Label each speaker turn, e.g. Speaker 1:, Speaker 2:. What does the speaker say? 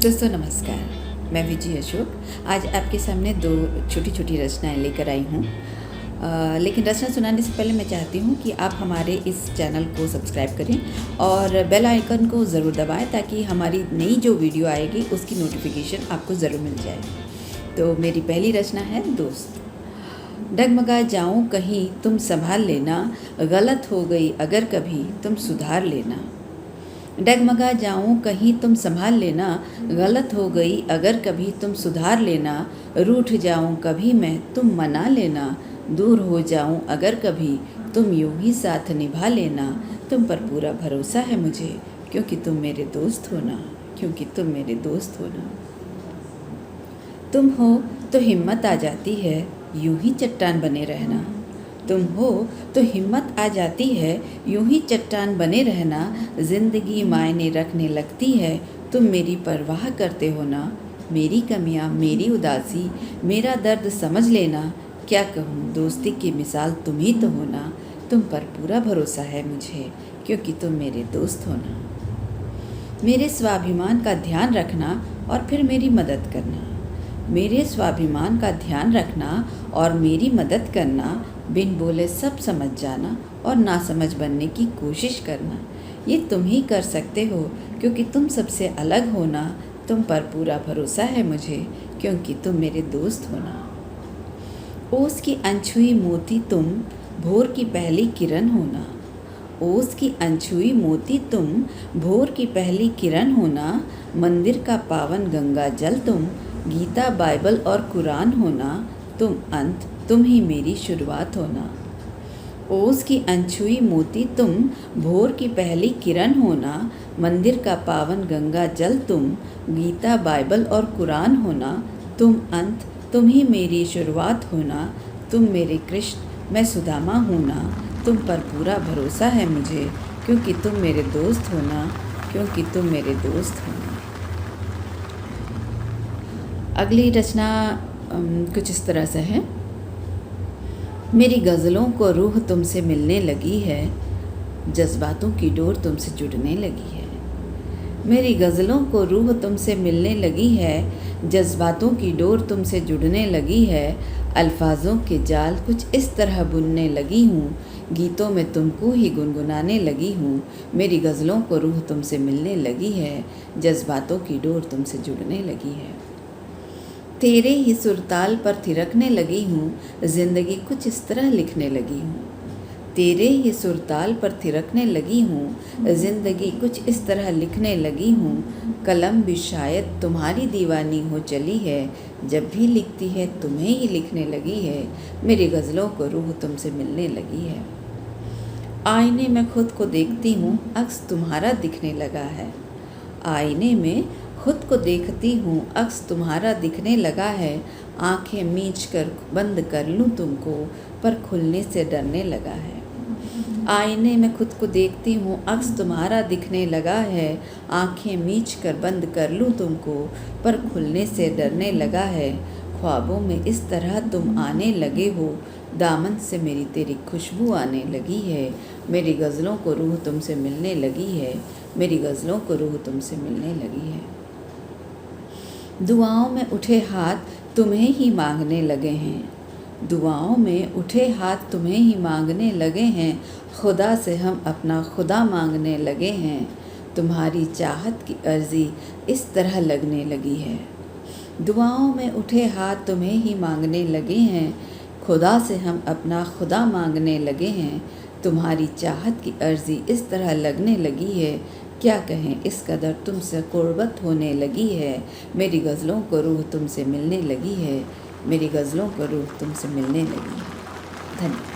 Speaker 1: दोस्तों नमस्कार, मैं विजय अशोक आज आपके सामने दो छोटी छोटी रचनाएं लेकर आई हूँ। लेकिन रचना सुनाने से पहले मैं चाहती हूँ कि आप हमारे इस चैनल को सब्सक्राइब करें और बेल आइकन को ज़रूर दबाएं ताकि हमारी नई जो वीडियो आएगी उसकी नोटिफिकेशन आपको ज़रूर मिल जाए। तो मेरी पहली रचना है दोस्त। डगमगा जाऊँ कहीं तुम संभाल लेना, गलत हो गई अगर कभी तुम सुधार लेना। डगमगा जाऊँ कहीं तुम संभाल लेना, गलत हो गई अगर कभी तुम सुधार लेना। रूठ जाऊँ कभी मैं तुम मना लेना, दूर हो जाऊँ अगर कभी तुम यूं ही साथ निभा लेना। तुम पर पूरा भरोसा है मुझे क्योंकि तुम मेरे दोस्त हो ना, क्योंकि तुम मेरे दोस्त हो ना। तुम हो तो हिम्मत आ जाती है यूं ही चट्टान बने रहना। तुम हो तो हिम्मत आ जाती है यूं ही चट्टान बने रहना। जिंदगी मायने रखने लगती है तुम मेरी परवाह करते हो ना। मेरी कमियां, मेरी उदासी, मेरा दर्द समझ लेना। क्या कहूँ दोस्ती की मिसाल तुम ही तो हो ना। तुम पर पूरा भरोसा है मुझे क्योंकि तुम मेरे दोस्त हो ना। मेरे स्वाभिमान का ध्यान रखना और फिर मेरी मदद करना। मेरे स्वाभिमान का ध्यान रखना और मेरी मदद करना। बिन बोले सब समझ जाना और नासमझ बनने की कोशिश करना। ये तुम ही कर सकते हो क्योंकि तुम सबसे अलग हो ना। तुम पर पूरा भरोसा है मुझे क्योंकि तुम मेरे दोस्त हो ना। ओस की अनछुई मोती तुम, भोर की पहली किरण हो ना। ओस की अनछुई मोती तुम, भोर की पहली किरण हो ना। मंदिर का पावन गंगा जल तुम, गीता बाइबल और कुरान हो ना। तुम अंत, तुम ही मेरी शुरुआत हो ना। ओस की अनछुई मोती तुम, भोर की पहली किरण हो ना। मंदिर का पावन गंगा जल तुम, गीता बाइबल और कुरान हो ना। तुम अंत, तुम ही मेरी शुरुआत हो ना। तुम मेरे कृष्ण, मैं सुदामा हूँ ना। तुम पर पूरा भरोसा है मुझे क्योंकि तुम मेरे दोस्त हो ना, क्योंकि तुम मेरे दोस्त हो ना। अगली रचना कुछ इस तरह से है। मेरी गज़लों को रूह तुमसे मिलने लगी है, जज्बातों की डोर तुमसे जुड़ने लगी है। मेरी गज़लों को रूह तुमसे मिलने लगी है, जज्बातों की डोर तुमसे जुड़ने लगी है। अल्फाजों के जाल कुछ इस तरह बुनने लगी हूँ, गीतों में तुमको ही गुनगुनाने लगी हूँ। मेरी गज़लों को रूह तुमसे मिलने लगी है, जज्बातों की डोर तुमसे जुड़ने लगी है। तेरे ही सुरताल पर थिरकने लगी हूँ, ज़िंदगी कुछ इस तरह लिखने लगी हूँ। तेरे ही सुरताल पर थिरकने लगी हूँ, ज़िंदगी कुछ इस तरह लिखने लगी हूँ। कलम भी शायद तुम्हारी दीवानी हो चली है, जब भी लिखती है तुम्हें ही लिखने लगी है। मेरी गज़लों को रूह तुमसे मिलने लगी है। आईने में खुद को देखती हूँ, अक्स तुम्हारा दिखने लगा है। आईने में खुद को देखती हूँ, अक्स तुम्हारा दिखने लगा है। आंखें मीच कर बंद कर लूँ तुमको, पर खुलने से डरने लगा है। आईने में खुद को देखती हूँ, अक्स तुम्हारा दिखने लगा है। आंखें मीच कर बंद कर लूँ तुमको, पर खुलने से डरने लगा है। ख्वाबों में इस तरह तुम आने लगे हो, दामन से मेरी तेरी खुशबू आने लगी है। मेरी गज़लों को रूह तुमसे मिलने लगी है, मेरी गज़लों को रूह तुमसे मिलने लगी है। दुआओं में उठे हाथ तुम्हें ही मांगने लगे हैं। दुआओं में उठे हाथ तुम्हें ही मांगने लगे हैं। खुदा से हम अपना खुदा मांगने लगे हैं। तुम्हारी चाहत की अर्ज़ी इस तरह लगने लगी है। दुआओं में उठे हाथ तुम्हें ही मांगने लगे हैं। खुदा से हम अपना खुदा मांगने लगे हैं। तुम्हारी चाहत की अर्ज़ी इस तरह लगने लगी है। क्या कहें इस कदर तुमसे कुर्बत होने लगी है। मेरी गज़लों को रूह तुमसे मिलने लगी है, मेरी गज़लों को रूह तुमसे मिलने लगी है। धन्यवाद।